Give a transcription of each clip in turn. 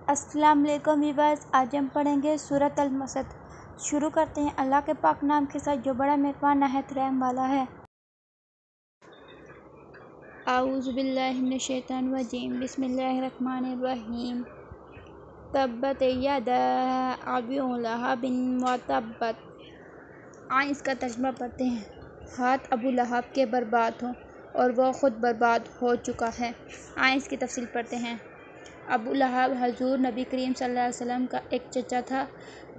السلام علیکم ویورز، آج ہم پڑھیں گے سورۃ المسد۔ شروع کرتے ہیں اللہ کے پاک نام کے ساتھ جو بڑا مہربان نہایت رحم والا ہے۔ اعوذ باللہ من الشیطان الرجیم، بسم اللہ الرحمن الرحیم۔ تبت یدا ابی لہب وتب۔ آئیں اس کا ترجمہ پڑھتے ہیں۔ ہاتھ ابو لہب کے برباد ہوں اور وہ خود برباد ہو چکا ہے۔ آئیں اس کی تفصیل پڑھتے ہیں۔ ابو لہب حضور نبی کریم صلی اللہ علیہ وسلم کا ایک چچا تھا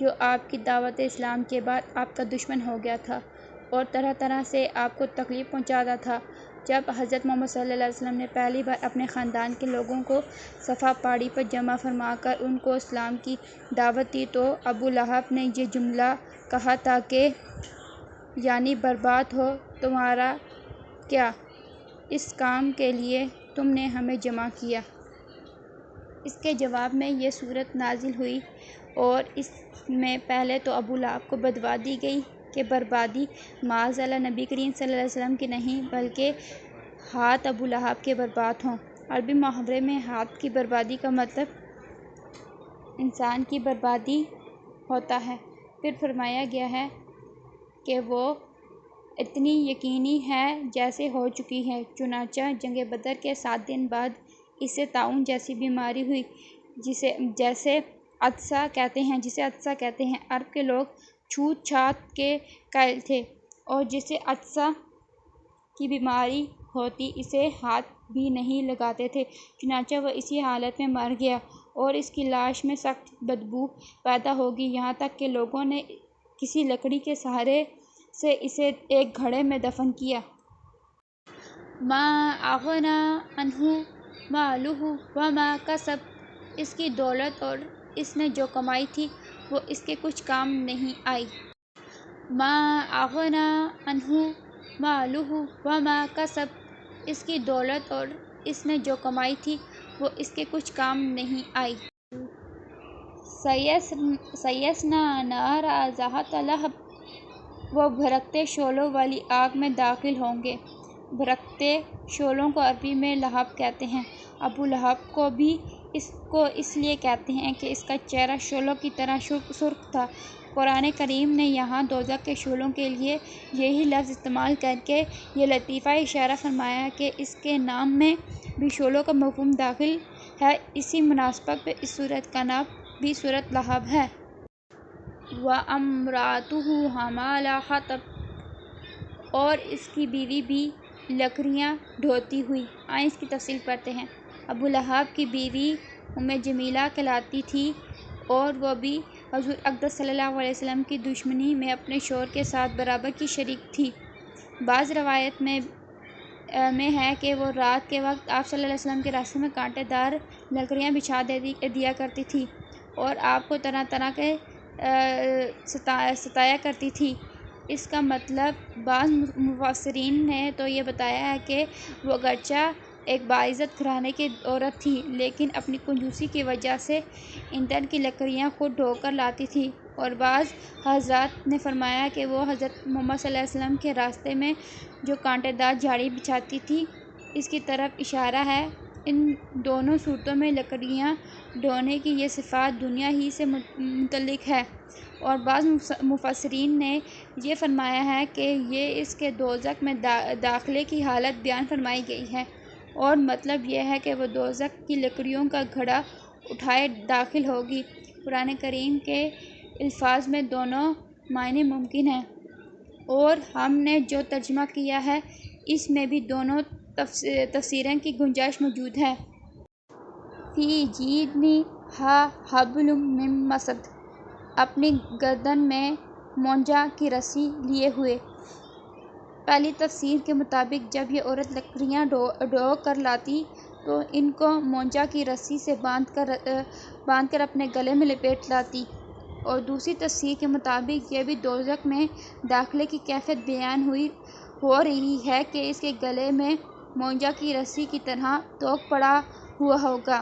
جو آپ کی دعوت اسلام کے بعد آپ کا دشمن ہو گیا تھا اور طرح طرح سے آپ کو تکلیف پہنچاتا تھا۔ جب حضرت محمد صلی اللہ علیہ وسلم نے پہلی بار اپنے خاندان کے لوگوں کو صفا پہاڑی پر جمع فرما کر ان کو اسلام کی دعوت دی تو ابو لہب نے یہ جملہ کہا تھا کہ یعنی برباد ہو تمہارا کیا، اس کام کے لیے تم نے ہمیں جمع کیا۔ اس کے جواب میں یہ سورت نازل ہوئی اور اس میں پہلے تو ابو لہب کو بددعا دی گئی کہ بربادی معاذ اللہ نبی کریم صلی اللہ علیہ وسلم کی نہیں بلکہ ہاتھ ابو لہب کے برباد ہوں۔ عربی محاورے میں ہاتھ کی بربادی کا مطلب انسان کی بربادی ہوتا ہے۔ پھر فرمایا گیا ہے کہ وہ اتنی یقینی ہے جیسے ہو چکی ہے۔ چنانچہ جنگ بدر کے 7 دن بعد اسے طاعون جیسی بیماری ہوئی جسے عطسہ کہتے ہیں۔ عرب کے لوگ چھوت چھات کے قائل تھے اور جسے عطسہ کی بیماری ہوتی اسے ہاتھ بھی نہیں لگاتے تھے، چنانچہ وہ اسی حالت میں مر گیا اور اس کی لاش میں سخت بدبو پیدا ہوگی، یہاں تک کہ لوگوں نے کسی لکڑی کے سہارے سے اسے ایک گھڑے میں دفن کیا۔ ما اغنی عنہ مالہ وما کسب۔ اس کی دولت اور اس نے جو کمائی تھی وہ اس کے کچھ کام نہیں آئی۔ ما اغنی عنہ مالہ وما کسب۔ اس کی دولت اور اس نے جو کمائی تھی وہ اس کے کچھ کام نہیں آئی۔ سیصلی نارا ذات لہب۔ وہ بھڑکتے شعلوں والی آگ میں داخل ہوں گے۔ بھڑکتے شعلوں کو عربی میں لہب کہتے ہیں۔ ابو لہب کو بھی اس لیے کہتے ہیں کہ اس کا چہرہ شعلوں کی طرح سرخ تھا۔ قرآن کریم نے یہاں دوزخ کے شعلوں کے لیے یہی لفظ استعمال کرکے یہ لطیفہ اشارہ فرمایا ہے کہ اس کے نام میں بھی شعلوں کا مفہوم داخل ہے۔ اسی مناسبت پر اس سورت کا نام بھی سورۃ لہب ہے۔ وامرأتہ حمالۃ الحطب۔ اور اس کی بیوی بھی لکڑیاں ڈھوتی ہوئی۔ آئیں اس کی تفصیل پڑھتے ہیں۔ ابو لہب کی بیوی جمیلہ کہلاتی تھی اور وہ بھی حضور اقدس صلی اللہ علیہ وسلم کی دشمنی میں اپنے شوہر کے ساتھ برابر کی شریک تھی۔ بعض روایات میں ہے کہ وہ رات کے وقت آپ صلی اللہ علیہ وسلم کے راستے میں کانٹے دار لکڑیاں بچھا دیا کرتی تھی اور آپ کو طرح طرح کے ستایا کرتی تھی۔ اس کا مطلب بعض مفسرین نے تو یہ بتایا ہے کہ وہ اگرچہ ایک باعزت گھرانے کی عورت تھی لیکن اپنی کنجوسی کی وجہ سے ایندھن کی لکڑیاں خود ڈھو کر لاتی تھی، اور بعض حضرات نے فرمایا کہ وہ حضرت محمد صلی اللہ علیہ وسلم کے راستے میں جو کانٹے دار جھاڑی بچھاتی تھی اس کی طرف اشارہ ہے۔ ان دونوں صورتوں میں لکڑیاں ڈھونے کی یہ صفات دنیا ہی سے متعلق ہے، اور بعض مفسرین نے یہ فرمایا ہے کہ یہ اس کے دوزخ میں داخلے کی حالت بیان فرمائی گئی ہے، اور مطلب یہ ہے کہ وہ دوزخ کی لکڑیوں کا گھڑا اٹھائے داخل ہوگی۔ قرآن کریم کے الفاظ میں دونوں معنی ممکن ہیں اور ہم نے جو ترجمہ کیا ہے اس میں بھی دونوں تفسیریں کی گنجائش موجود ہے۔ فی جیدہا حبل من مسد۔ اپنی گردن میں مونجا کی رسی لیے ہوئے۔ پہلی تفسیر کے مطابق جب یہ عورت لکڑیاں ڈھو کر لاتی تو ان کو مونجا کی رسی سے باندھ کر اپنے گلے میں لپیٹ لاتی، اور دوسری تفسیر کے مطابق یہ بھی دوزخ میں داخلے کی کیفیت بیان ہو رہی ہے کہ اس کے گلے میں مونجا کی رسی کی طرح توق پڑا ہوا ہوگا۔